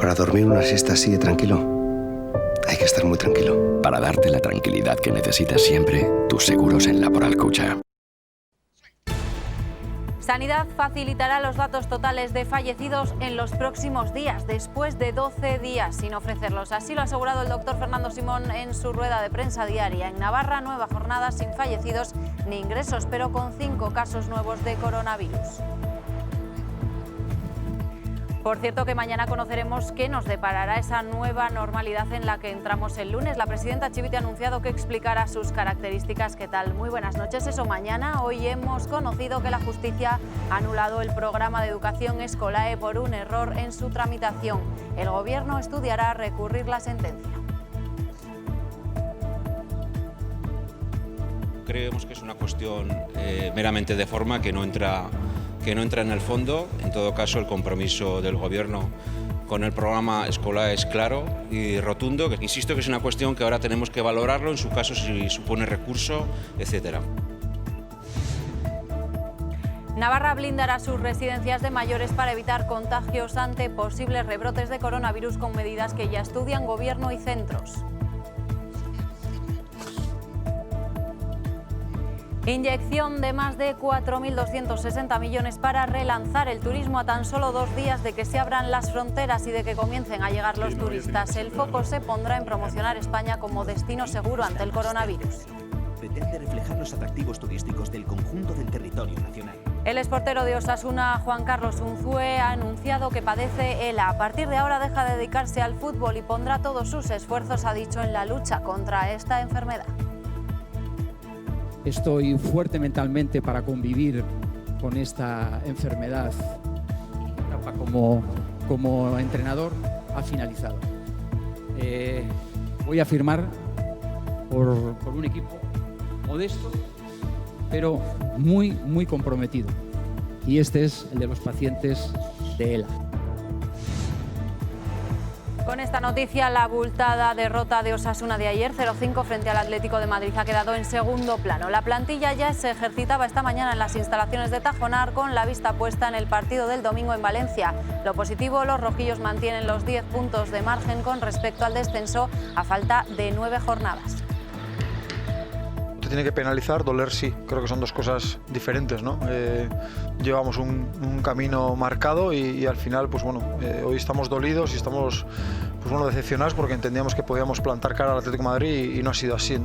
para dormir una siesta así de tranquilo, hay que estar muy tranquilo. Para darte la tranquilidad que necesitas siempre, tus seguros en Laboral Cucha. Sanidad facilitará los datos totales de fallecidos en los próximos días, después de 12 días sin ofrecerlos. Así lo ha asegurado el doctor Fernando Simón en su rueda de prensa diaria. En Navarra, nueva jornada sin fallecidos ni ingresos, pero con 5 casos nuevos de coronavirus. Por cierto, que mañana conoceremos qué nos deparará esa nueva normalidad en la que entramos el lunes. La presidenta Chivite ha anunciado que explicará sus características. ¿Qué tal? Muy buenas noches. Eso mañana. Hoy hemos conocido que la justicia ha anulado el programa de educación Escolae por un error en su tramitación. El gobierno estudiará recurrir la sentencia. Creemos que es una cuestión meramente de forma que no entra en el fondo. En todo caso, el compromiso del Gobierno con el programa Escolae es claro y rotundo. Insisto que es una cuestión que ahora tenemos que valorarlo, en su caso si supone recurso, etcétera. Navarra blindará sus residencias de mayores para evitar contagios ante posibles rebrotes de coronavirus con medidas que ya estudian Gobierno y centros. Inyección de más de 4.260 millones para relanzar el turismo a tan solo 2 días de que se abran las fronteras y de que comiencen a llegar los turistas. El foco se pondrá en promocionar España como destino seguro ante el coronavirus. Pretende reflejar los atractivos turísticos del conjunto del territorio nacional. El exportero de Osasuna, Juan Carlos Unzué, ha anunciado que padece ELA. A partir de ahora deja de dedicarse al fútbol y pondrá todos sus esfuerzos, ha dicho, en la lucha contra esta enfermedad. Estoy fuerte mentalmente para convivir con esta enfermedad. Mi etapa como entrenador ha finalizado. Voy a firmar por un equipo modesto, pero muy comprometido. Y este es el de los pacientes de ELA. Con esta noticia, la abultada derrota de Osasuna de ayer, 0-5 frente al Atlético de Madrid, ha quedado en segundo plano. La plantilla ya se ejercitaba esta mañana en las instalaciones de Tajonar con la vista puesta en el partido del domingo en Valencia. Lo positivo, los rojillos mantienen los 10 puntos de margen con respecto al descenso a falta de 9 jornadas. Te tiene que penalizar, doler sí. Creo que son dos cosas diferentes, ¿no? Llevamos un camino marcado y al final, pues bueno, hoy estamos dolidos y estamos, pues bueno, decepcionados porque entendíamos que podíamos plantar cara al Atlético de Madrid y no ha sido así.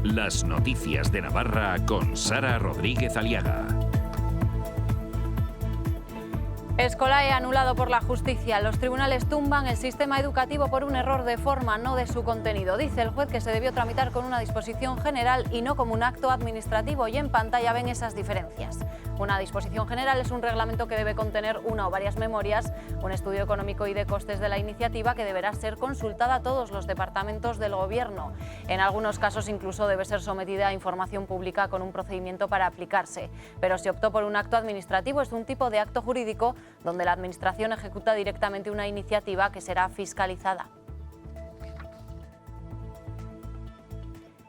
Las noticias de Navarra con Sara Rodríguez Aliaga. Escolae anulado por la justicia. Los tribunales tumban el sistema educativo por un error de forma, no de su contenido. Dice el juez que se debió tramitar con una disposición general y no como un acto administrativo, y en pantalla ven esas diferencias. Una disposición general es un reglamento que debe contener una o varias memorias, un estudio económico y de costes de la iniciativa que deberá ser consultada a todos los departamentos del Gobierno. En algunos casos incluso debe ser sometida a información pública con un procedimiento para aplicarse. Pero se optó por un acto administrativo, es un tipo de acto jurídico donde la Administración ejecuta directamente una iniciativa que será fiscalizada.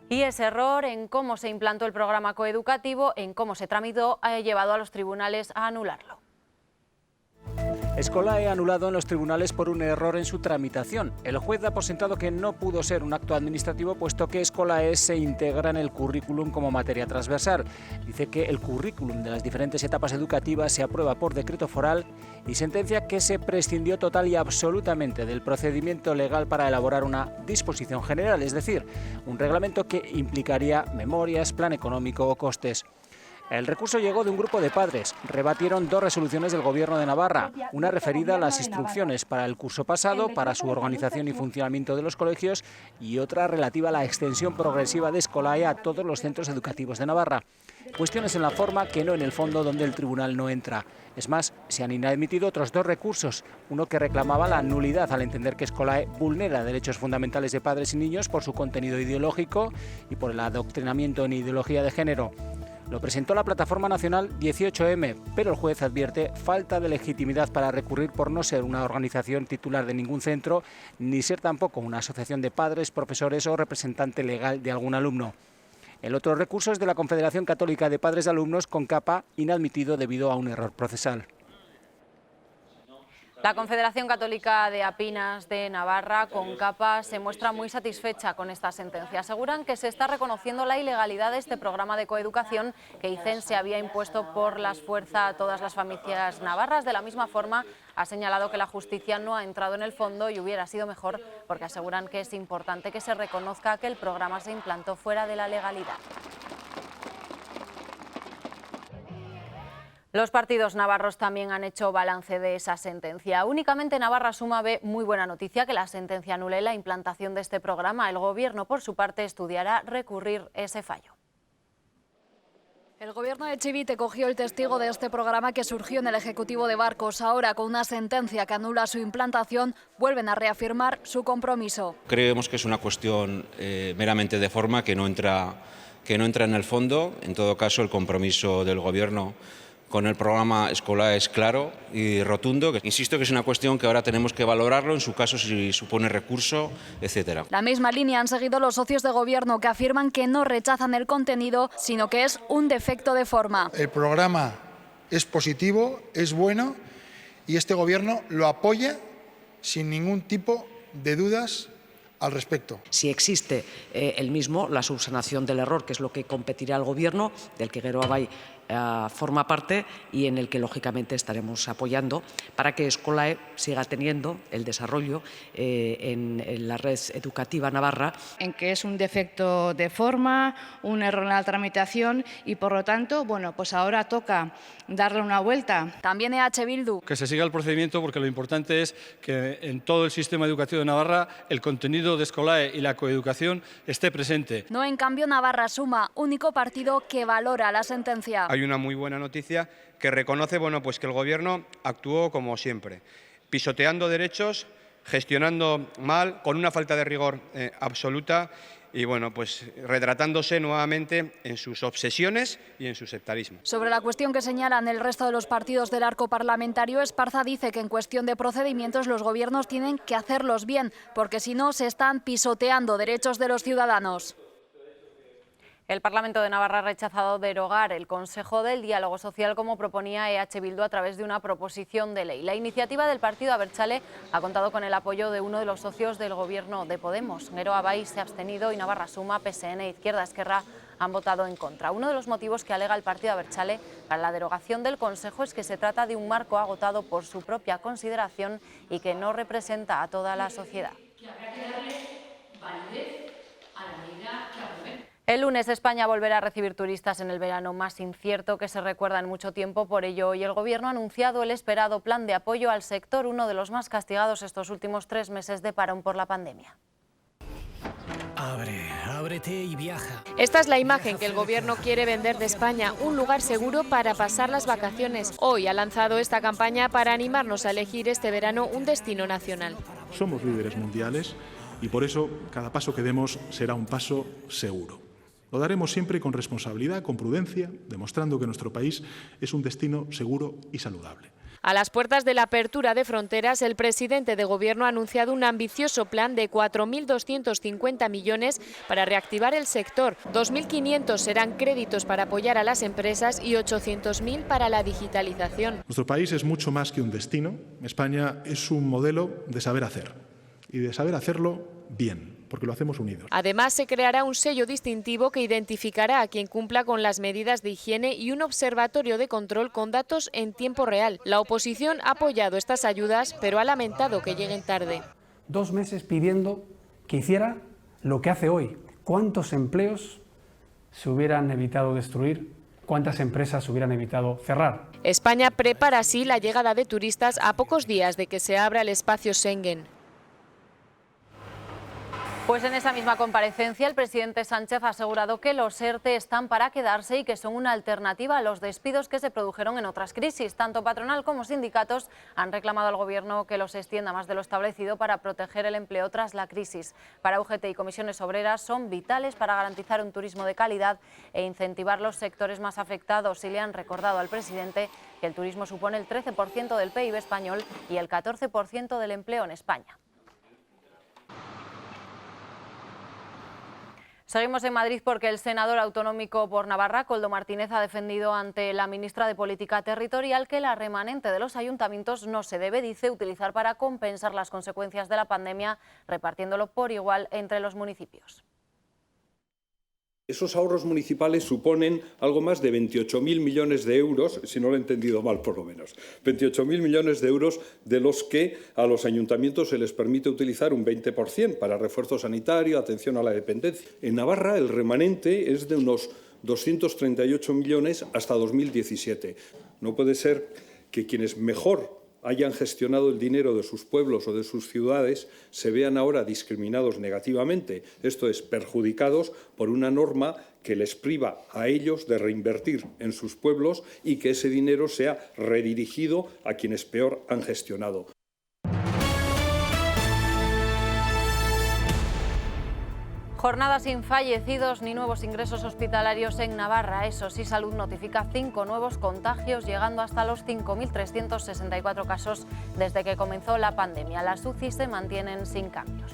Y ese error en cómo se implantó el programa coeducativo, en cómo se tramitó, ha llevado a los tribunales a anularlo. Escolae anulado en los tribunales por un error en su tramitación. El juez da por sentado que no pudo ser un acto administrativo, puesto que Escolae se integra en el currículum como materia transversal. Dice que el currículum de las diferentes etapas educativas se aprueba por decreto foral y sentencia que se prescindió total y absolutamente del procedimiento legal para elaborar una disposición general, es decir, un reglamento que implicaría memorias, plan económico o costes. El recurso llegó de un grupo de padres. Rebatieron 2 resoluciones del Gobierno de Navarra, una referida a las instrucciones para el curso pasado, para su organización y funcionamiento de los colegios, y otra relativa a la extensión progresiva de Escolae a todos los centros educativos de Navarra. Cuestiones en la forma que no en el fondo, donde el tribunal no entra. Es más, se han inadmitido otros 2 recursos, uno que reclamaba la nulidad al entender que Escolae vulnera derechos fundamentales de padres y niños por su contenido ideológico y por el adoctrinamiento en ideología de género. Lo presentó la plataforma nacional 18M, pero el juez advierte falta de legitimidad para recurrir por no ser una organización titular de ningún centro, ni ser tampoco una asociación de padres, profesores o representante legal de algún alumno. El otro recurso es de la Confederación Católica de Padres de Alumnos, CONCAPA, inadmitido debido a un error procesal. La Confederación Católica de Apinas de Navarra, CONCAPA, se muestra muy satisfecha con esta sentencia. Aseguran que se está reconociendo la ilegalidad de este programa de coeducación que dicen se había impuesto por las fuerzas a todas las familias navarras. De la misma forma, ha señalado que la justicia no ha entrado en el fondo y hubiera sido mejor porque aseguran que es importante que se reconozca que el programa se implantó fuera de la legalidad. Los partidos navarros también han hecho balance de esa sentencia. Únicamente Navarra Suma ve muy buena noticia que la sentencia anule la implantación de este programa. El Gobierno, por su parte, estudiará recurrir ese fallo. El Gobierno de Chivite cogió el testigo de este programa que surgió en el Ejecutivo de Barcos. Ahora, con una sentencia que anula su implantación, vuelven a reafirmar su compromiso. Creemos que es una cuestión meramente de forma que no entra en el fondo. En todo caso, el compromiso del Gobierno con el programa escolar es claro y rotundo. Insisto que es una cuestión que ahora tenemos que valorarlo, en su caso si supone recurso, etcétera. La misma línea han seguido los socios de Gobierno que afirman que no rechazan el contenido, sino que es un defecto de forma. El programa es positivo, es bueno y este Gobierno lo apoya sin ningún tipo de dudas al respecto. Si existe el mismo, la subsanación del error, que es lo que competirá al Gobierno, del que Gero Abay forma parte y en el que lógicamente estaremos apoyando para que Escolae siga teniendo el desarrollo en la red educativa navarra. En que es un defecto de forma, un error en la tramitación y por lo tanto, bueno, pues ahora toca darle una vuelta. También EH Bildu. Que se siga el procedimiento porque lo importante es que en todo el sistema educativo de Navarra el contenido de Escolae y la coeducación esté presente. No, en cambio, Navarra Suma, único partido que valora la sentencia. Hay una muy buena noticia que reconoce pues que el Gobierno actuó como siempre, pisoteando derechos, gestionando mal, con una falta de rigor absoluta y pues retratándose nuevamente en sus obsesiones y en su sectarismo. Sobre la cuestión que señalan el resto de los partidos del arco parlamentario, Esparza dice que en cuestión de procedimientos los gobiernos tienen que hacerlos bien, porque si no se están pisoteando derechos de los ciudadanos. El Parlamento de Navarra ha rechazado derogar el Consejo del Diálogo Social como proponía EH Bildu a través de una proposición de ley. La iniciativa del partido Abertzale ha contado con el apoyo de uno de los socios del Gobierno de Podemos. Gero Abay se ha abstenido y Navarra Suma, PSN e Izquierda Esquerra han votado en contra. Uno de los motivos que alega el partido Abertzale para la derogación del Consejo es que se trata de un marco agotado por su propia consideración y que no representa a toda la sociedad. El lunes España volverá a recibir turistas en el verano más incierto que se recuerda en mucho tiempo. Por ello, hoy el Gobierno ha anunciado el esperado plan de apoyo al sector, uno de los más castigados estos últimos 3 meses de parón por la pandemia. Ábrete y viaja. Esta es la imagen que el Gobierno quiere vender de España, un lugar seguro para pasar las vacaciones. Hoy ha lanzado esta campaña para animarnos a elegir este verano un destino nacional. Somos líderes mundiales y por eso cada paso que demos será un paso seguro. Lo daremos siempre con responsabilidad, con prudencia, demostrando que nuestro país es un destino seguro y saludable. A las puertas de la apertura de fronteras, el presidente de Gobierno ha anunciado un ambicioso plan de 4.250 millones para reactivar el sector. 2.500 serán créditos para apoyar a las empresas y 800.000 para la digitalización. Nuestro país es mucho más que un destino. España es un modelo de saber hacer y de saber hacerlo bien, porque lo hacemos unidos. Además, se creará un sello distintivo que identificará a quien cumpla con las medidas de higiene y un observatorio de control con datos en tiempo real. La oposición ha apoyado estas ayudas, pero ha lamentado que lleguen tarde. 2 meses pidiendo que hiciera lo que hace hoy. ¿Cuántos empleos se hubieran evitado destruir? ¿Cuántas empresas se hubieran evitado cerrar? España prepara así la llegada de turistas a pocos días de que se abra el espacio Schengen. Pues en esa misma comparecencia el presidente Sánchez ha asegurado que los ERTE están para quedarse y que son una alternativa a los despidos que se produjeron en otras crisis. Tanto patronal como sindicatos han reclamado al Gobierno que los extienda más de lo establecido para proteger el empleo tras la crisis. Para UGT y comisiones obreras son vitales para garantizar un turismo de calidad e incentivar los sectores más afectados, y le han recordado al presidente que el turismo supone el 13% del PIB español y el 14% del empleo en España. Seguimos en Madrid porque el senador autonómico por Navarra, Koldo Martínez, ha defendido ante la ministra de Política Territorial que la remanente de los ayuntamientos no se debe, dice, utilizar para compensar las consecuencias de la pandemia, repartiéndolo por igual entre los municipios. Esos ahorros municipales suponen algo más de 28.000 millones de euros, si no lo he entendido mal por lo menos, 28.000 millones de euros, de los que a los ayuntamientos se les permite utilizar un 20% para refuerzo sanitario, atención a la dependencia. En Navarra el remanente es de unos 238 millones hasta 2017. No puede ser que quienes mejor hayan gestionado el dinero de sus pueblos o de sus ciudades se vean ahora discriminados negativamente, esto es, perjudicados por una norma que les priva a ellos de reinvertir en sus pueblos y que ese dinero sea redirigido a quienes peor han gestionado. Jornada sin fallecidos ni nuevos ingresos hospitalarios en Navarra. Eso sí, Salud notifica 5 nuevos contagios, llegando hasta los 5.364 casos desde que comenzó la pandemia. Las UCI se mantienen sin cambios.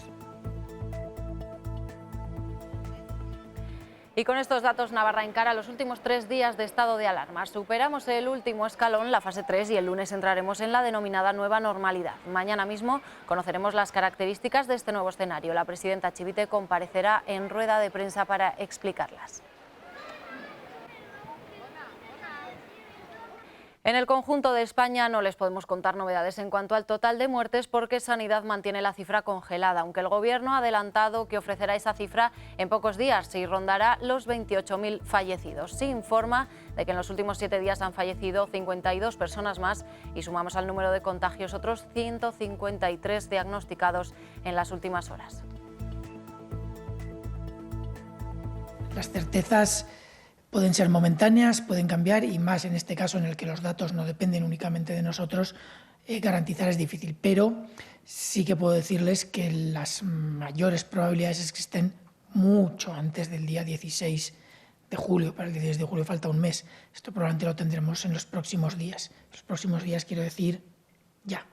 Y con estos datos, Navarra encara los últimos 3 días de estado de alarma. Superamos el último escalón, la fase 3, y el lunes entraremos en la denominada nueva normalidad. Mañana mismo conoceremos las características de este nuevo escenario. La presidenta Chivite comparecerá en rueda de prensa para explicarlas. En el conjunto de España no les podemos contar novedades en cuanto al total de muertes porque Sanidad mantiene la cifra congelada, aunque el Gobierno ha adelantado que ofrecerá esa cifra en pocos días y rondará los 28.000 fallecidos. Se informa de que en los últimos 7 días han fallecido 52 personas más y sumamos al número de contagios otros 153 diagnosticados en las últimas horas. Las certezas pueden ser momentáneas, pueden cambiar y más en este caso en el que los datos no dependen únicamente de nosotros, garantizar es difícil. Pero sí que puedo decirles que las mayores probabilidades es que estén mucho antes del día 16 de julio. Para el 16 de julio falta un mes. Esto probablemente lo tendremos en los próximos días. Los próximos días quiero decir ya.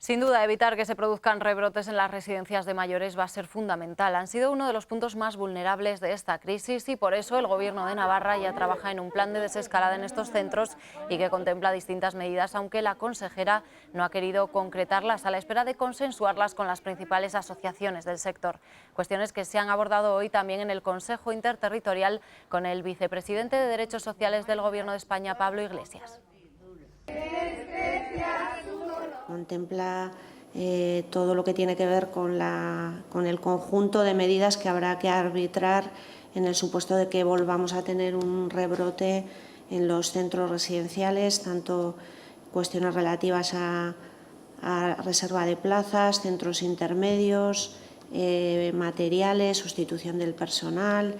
Sin duda, evitar que se produzcan rebrotes en las residencias de mayores va a ser fundamental. Han sido uno de los puntos más vulnerables de esta crisis y por eso el Gobierno de Navarra ya trabaja en un plan de desescalada en estos centros y que contempla distintas medidas, aunque la consejera no ha querido concretarlas a la espera de consensuarlas con las principales asociaciones del sector. Cuestiones que se han abordado hoy también en el Consejo Interterritorial con el vicepresidente de Derechos Sociales del Gobierno de España, Pablo Iglesias. Contempla todo lo que tiene que ver con el conjunto de medidas que habrá que arbitrar en el supuesto de que volvamos a tener un rebrote en los centros residenciales, tanto cuestiones relativas a reserva de plazas, centros intermedios, materiales, sustitución del personal.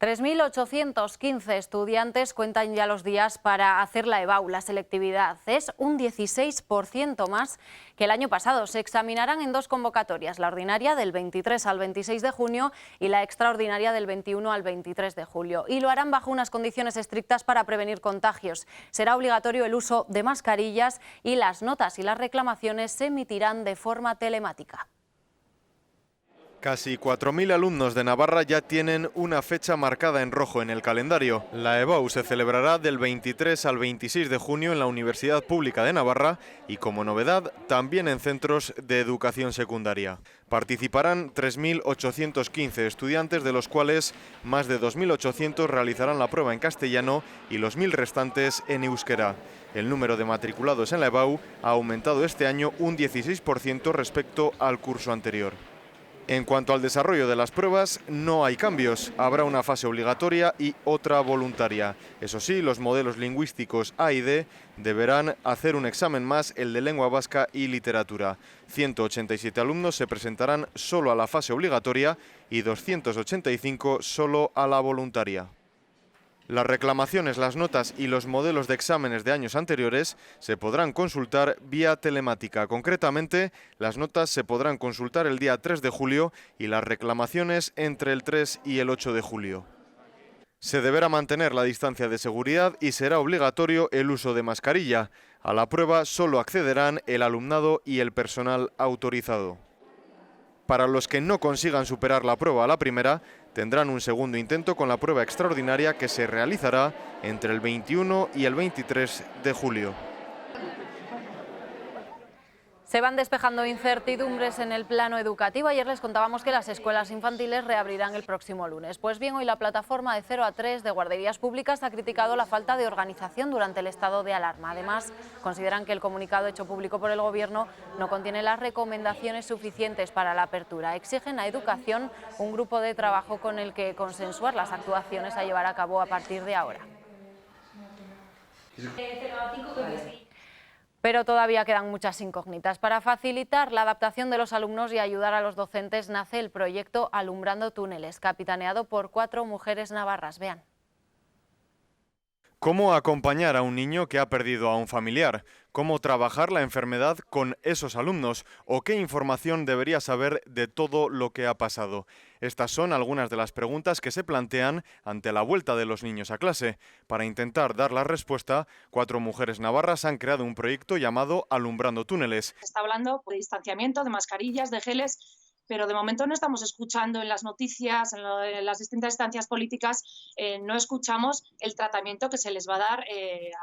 3.815 estudiantes cuentan ya los días para hacer la EBAU, la selectividad. Es un 16% más que el año pasado. Se examinarán en 2 convocatorias, la ordinaria del 23 al 26 de junio y la extraordinaria del 21 al 23 de julio. Y lo harán bajo unas condiciones estrictas para prevenir contagios. Será obligatorio el uso de mascarillas y las notas y las reclamaciones se emitirán de forma telemática. Casi 4.000 alumnos de Navarra ya tienen una fecha marcada en rojo en el calendario. La EBAU se celebrará del 23 al 26 de junio en la Universidad Pública de Navarra y, como novedad, también en centros de educación secundaria. Participarán 3.815 estudiantes, de los cuales más de 2.800 realizarán la prueba en castellano y los 1.000 restantes en euskera. El número de matriculados en la EBAU ha aumentado este año un 16% respecto al curso anterior. En cuanto al desarrollo de las pruebas, no hay cambios. Habrá una fase obligatoria y otra voluntaria. Eso sí, los modelos lingüísticos A y D deberán hacer un examen más, el de lengua vasca y literatura. 187 alumnos se presentarán solo a la fase obligatoria y 285 solo a la voluntaria. Las reclamaciones, las notas y los modelos de exámenes de años anteriores se podrán consultar vía telemática. Concretamente, las notas se podrán consultar el día 3 de julio y las reclamaciones entre el 3 y el 8 de julio. Se deberá mantener la distancia de seguridad y será obligatorio el uso de mascarilla. A la prueba solo accederán el alumnado y el personal autorizado. Para los que no consigan superar la prueba a la primera, tendrán un segundo intento con la prueba extraordinaria que se realizará entre el 21 y el 23 de julio. Se van despejando incertidumbres en el plano educativo. Ayer les contábamos que las escuelas infantiles reabrirán el próximo lunes. Pues bien, hoy la plataforma de 0 a 3 de guarderías públicas ha criticado la falta de organización durante el estado de alarma. Además, consideran que el comunicado hecho público por el Gobierno no contiene las recomendaciones suficientes para la apertura. Exigen a Educación un grupo de trabajo con el que consensuar las actuaciones a llevar a cabo a partir de ahora. Pero todavía quedan muchas incógnitas. Para facilitar la adaptación de los alumnos y ayudar a los docentes nace el proyecto Alumbrando Túneles, capitaneado por 4 mujeres navarras. Vean. ¿Cómo acompañar a un niño que ha perdido a un familiar? ¿Cómo trabajar la enfermedad con esos alumnos? ¿O qué información debería saber de todo lo que ha pasado? Estas son algunas de las preguntas que se plantean ante la vuelta de los niños a clase. Para intentar dar la respuesta, 4 mujeres navarras han creado un proyecto llamado Alumbrando Túneles. Se está hablando de distanciamiento, de mascarillas, de geles, pero de momento no estamos escuchando en las noticias, en las distintas instancias políticas, no escuchamos el tratamiento que se les va a dar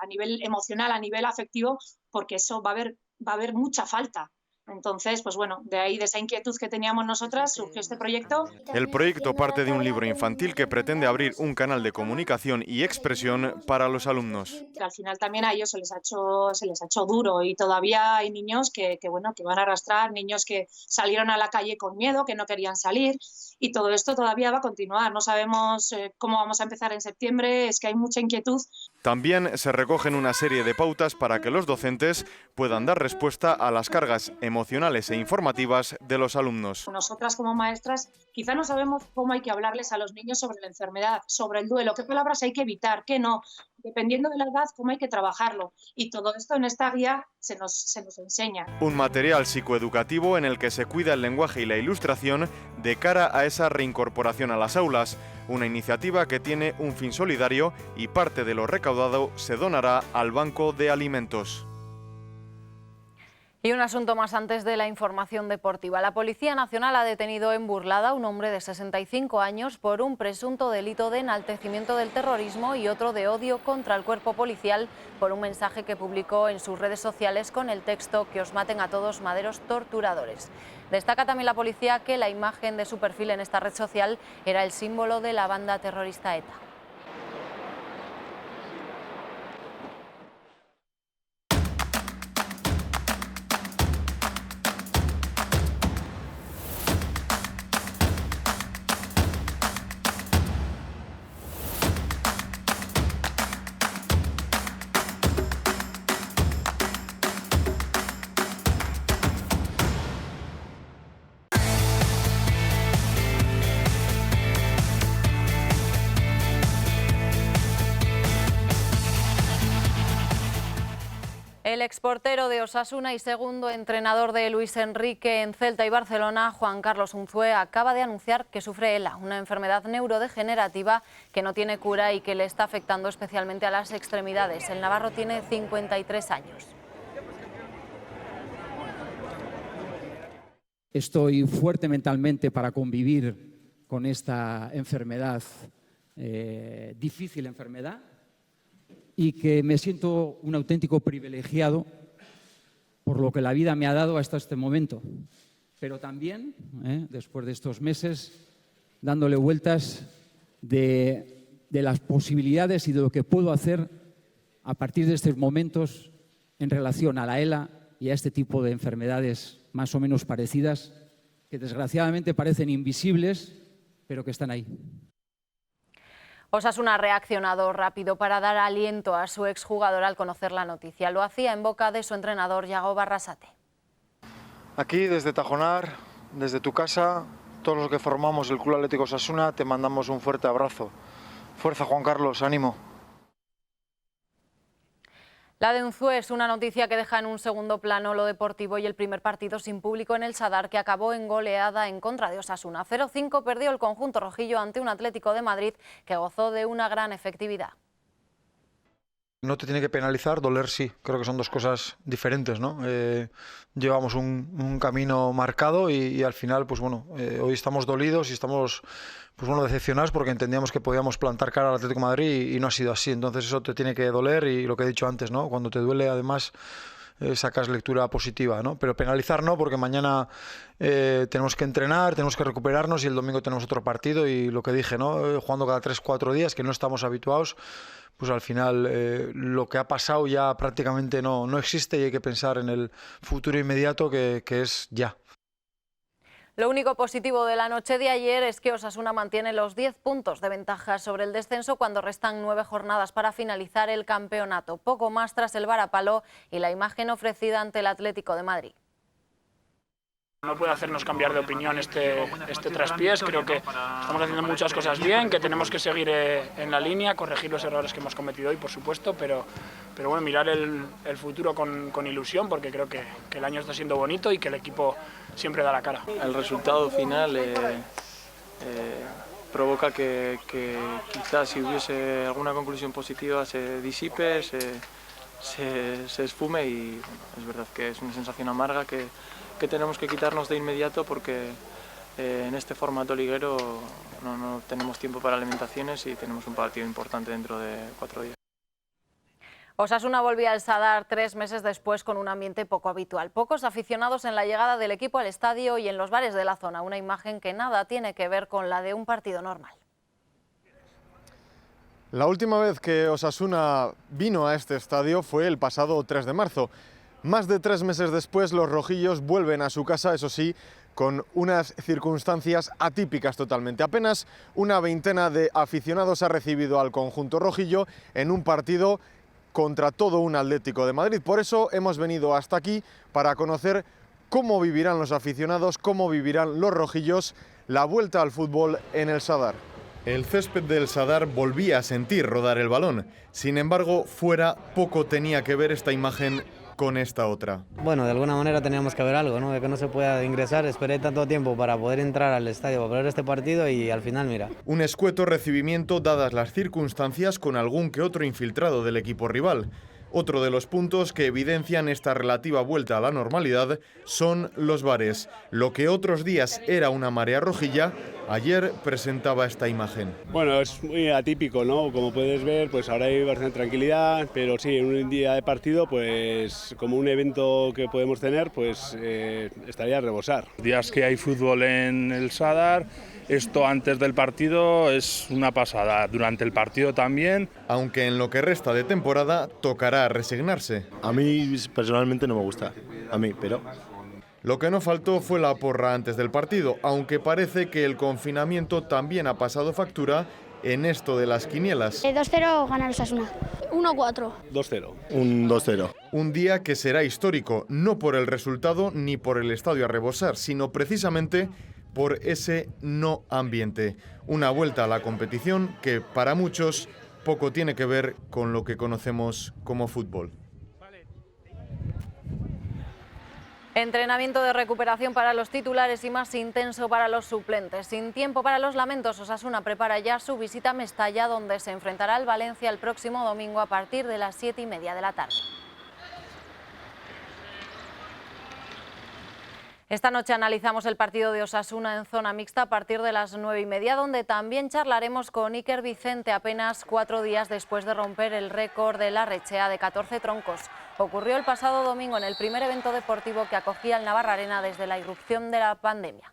a nivel emocional, a nivel afectivo, porque eso va a haber mucha falta. Entonces, pues bueno, de ahí, de esa inquietud que teníamos nosotras, surgió este proyecto. El proyecto parte de un libro infantil que pretende abrir un canal de comunicación y expresión para los alumnos. Al final también a ellos se les ha hecho duro y todavía hay niños que van a arrastrar, niños que salieron a la calle con miedo, que no querían salir, y todo esto todavía va a continuar. No sabemos cómo vamos a empezar en septiembre, es que hay mucha inquietud. También se recogen una serie de pautas para que los docentes puedan dar respuesta a las cargas emocionales e informativas de los alumnos. Nosotras como maestras quizá no sabemos cómo hay que hablarles a los niños sobre la enfermedad, sobre el duelo, qué palabras hay que evitar, qué no, dependiendo de la edad, cómo hay que trabajarlo. Y todo esto en esta guía se nos enseña. Un material psicoeducativo en el que se cuida el lenguaje y la ilustración de cara a esa reincorporación a las aulas. Una iniciativa que tiene un fin solidario y parte de lo recaudado se donará al Banco de Alimentos. Y un asunto más antes de la información deportiva. La Policía Nacional ha detenido en Burlada a un hombre de 65 años por un presunto delito de enaltecimiento del terrorismo y otro de odio contra el cuerpo policial por un mensaje que publicó en sus redes sociales con el texto "Que os maten a todos, maderos torturadores". Destaca también la policía que la imagen de su perfil en esta red social era el símbolo de la banda terrorista ETA. El exportero de Osasuna y segundo entrenador de Luis Enrique en Celta y Barcelona, Juan Carlos Unzué, acaba de anunciar que sufre ELA, una enfermedad neurodegenerativa que no tiene cura y que le está afectando especialmente a las extremidades. El navarro tiene 53 años. Estoy fuerte mentalmente para convivir con esta enfermedad, difícil enfermedad, y que me siento un auténtico privilegiado por lo que la vida me ha dado hasta este momento. Pero también, después de estos meses, dándole vueltas de las posibilidades y de lo que puedo hacer a partir de estos momentos en relación a la ELA y a este tipo de enfermedades más o menos parecidas que desgraciadamente parecen invisibles, pero que están ahí. Osasuna ha reaccionado rápido para dar aliento a su exjugador al conocer la noticia. Lo hacía en boca de su entrenador, Yago Barrasate. Aquí, desde Tajonar, desde tu casa, todos los que formamos el Club Atlético Osasuna, te mandamos un fuerte abrazo. Fuerza, Juan Carlos, ánimo. La de Unzué es una noticia que deja en un segundo plano lo deportivo y el primer partido sin público en el Sadar, que acabó en goleada en contra de Osasuna. 0-5 perdió el conjunto rojillo ante un Atlético de Madrid que gozó de una gran efectividad. No te tiene que penalizar, doler sí. Creo que son dos cosas diferentes, ¿no? Llevamos un camino marcado y al final, pues bueno, hoy estamos dolidos y estamos, pues bueno, decepcionados porque entendíamos que podíamos plantar cara al Atlético de Madrid y no ha sido así. Entonces eso te tiene que doler y lo que he dicho antes, ¿no? Cuando te duele, además, sacas lectura positiva, ¿no? Pero penalizar no, porque mañana tenemos que entrenar, tenemos que recuperarnos y el domingo tenemos otro partido y lo que dije, ¿no? Jugando cada 3-4 días, que no estamos habituados, pues al final lo que ha pasado ya prácticamente no existe y hay que pensar en el futuro inmediato que es ya. Lo único positivo de la noche de ayer es que Osasuna mantiene los 10 puntos de ventaja sobre el descenso cuando restan 9 jornadas para finalizar el campeonato. Poco más tras el varapalo y la imagen ofrecida ante el Atlético de Madrid. No puede hacernos cambiar de opinión este traspiés. Creo que estamos haciendo muchas cosas bien, que tenemos que seguir en la línea, corregir los errores que hemos cometido hoy, por supuesto, pero bueno, mirar el futuro con ilusión, porque creo que el año está siendo bonito y que el equipo siempre da la cara. El resultado final provoca que quizás si hubiese alguna conclusión positiva se disipe, se esfume y bueno, es verdad que es una sensación amarga que tenemos que quitarnos de inmediato porque en este formato liguero no tenemos tiempo para alimentaciones y tenemos un partido importante dentro de 4 días. Osasuna volvía al Sadar 3 meses después con un ambiente poco habitual. Pocos aficionados en la llegada del equipo al estadio y en los bares de la zona. Una imagen que nada tiene que ver con la de un partido normal. La última vez que Osasuna vino a este estadio fue el pasado 3 de marzo. Más de 3 meses después, los rojillos vuelven a su casa, eso sí, con unas circunstancias atípicas totalmente. Apenas una veintena de aficionados ha recibido al conjunto rojillo en un partido contra todo un Atlético de Madrid. Por eso hemos venido hasta aquí para conocer cómo vivirán los aficionados, cómo vivirán los rojillos la vuelta al fútbol en el Sadar. El césped del Sadar volvía a sentir rodar el balón. Sin embargo, fuera poco tenía que ver esta imagen con esta otra. Bueno, de alguna manera teníamos que ver algo, ¿no? De que no se pueda ingresar. Esperé tanto tiempo para poder entrar al estadio, para ver este partido y al final, mira. Un escueto recibimiento dadas las circunstancias con algún que otro infiltrado del equipo rival. Otro de los puntos que evidencian esta relativa vuelta a la normalidad son los bares. Lo que otros días era una marea rojilla, ayer presentaba esta imagen. Bueno, es muy atípico, ¿no? Como puedes ver, pues ahora hay bastante tranquilidad, pero sí, en un día de partido, pues como un evento que podemos tener, pues estaría a rebosar. Días que hay fútbol en el Sadar, esto antes del partido es una pasada, durante el partido también. Aunque en lo que resta de temporada tocará resignarse. A mí personalmente no me gusta, pero... Lo que no faltó fue la porra antes del partido, aunque parece que el confinamiento también ha pasado factura en esto de las quinielas. 2-0 gana el Osasuna. 1-4. 2-0. Un 2-0. Un día que será histórico, no por el resultado ni por el estadio a rebosar, sino precisamente por ese no ambiente. Una vuelta a la competición que para muchos poco tiene que ver con lo que conocemos como fútbol. Entrenamiento de recuperación para los titulares y más intenso para los suplentes. Sin tiempo para los lamentos, Osasuna prepara ya su visita a Mestalla, donde se enfrentará al Valencia el próximo domingo a partir de las 7:30 de la tarde. Esta noche analizamos el partido de Osasuna en zona mixta a partir de las 9:30, donde también charlaremos con Iker Vicente apenas 4 días después de romper el récord de Larrechea de 14 troncos. Ocurrió el pasado domingo en el primer evento deportivo que acogía el Navarrarena desde la irrupción de la pandemia.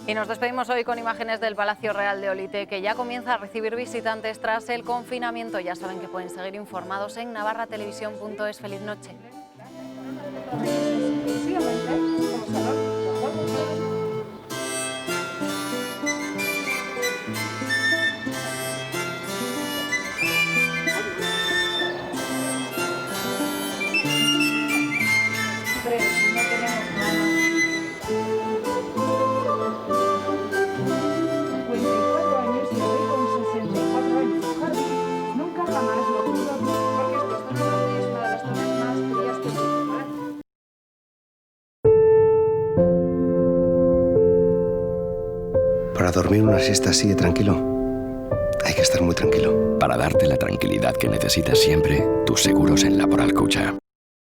Y nos despedimos hoy con imágenes del Palacio Real de Olite, que ya comienza a recibir visitantes tras el confinamiento. Ya saben que pueden seguir informados en navarratelevisión.es. Feliz noche. No tenemos nada. 54 años y hoy con 64 años. Javi nunca jamás lo pudo porque esta zona es una de las zonas más frías que existen. Para dormir una siesta así de tranquilo, hay que estar muy tranquilo. Para darte la tranquilidad que necesitas siempre, tus seguros en Laboral Cucha.